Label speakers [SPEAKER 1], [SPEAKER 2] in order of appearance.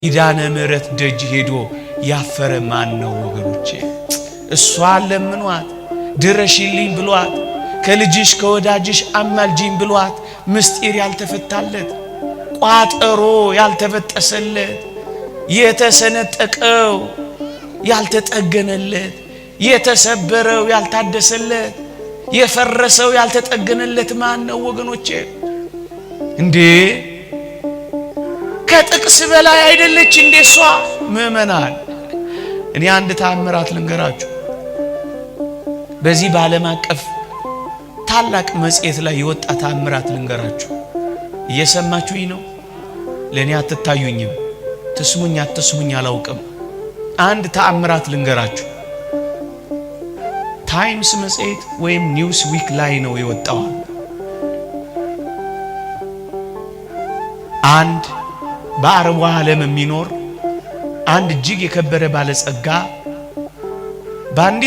[SPEAKER 1] ኪዳነ ምሕረት ደጅ ሄዶ ያፈረ ማን ነው ወገኖቼ? እሷ ለምኗት ድረሽልኝ ብሏት ከልጅሽ ከወዳጅሽ አማልጂኝ ብሏት ምስጢር ያልተፈታለት ቋጠሮ ያልተበጠሰለት የተሰነጠቀው ያልተጠገነለት የተሰበረው ያልታደሰለት የፈረሰው ያልተጠገነለት ማን ነው ወገኖቼ? እንዴ ከጥቅስ በላይ አይደለች እንዴ እሷ? ምእመናን እኔ አንድ ተአምራት ልንገራችሁ። በዚህ በዓለም አቀፍ ታላቅ መጽሔት ላይ የወጣ ተአምራት ልንገራችሁ። እየሰማችሁኝ ነው? ለኔ አትታዩኝም፣ ትስሙኝ አትስሙኝ አላውቅም። አንድ ተአምራት ልንገራችሁ። ታይምስ መጽሔት ወይም ኒውስ ዊክ ላይ ነው የወጣው። አንድ በአረቡ ዓለም የሚኖር አንድ እጅግ የከበረ ባለጸጋ በአንዲት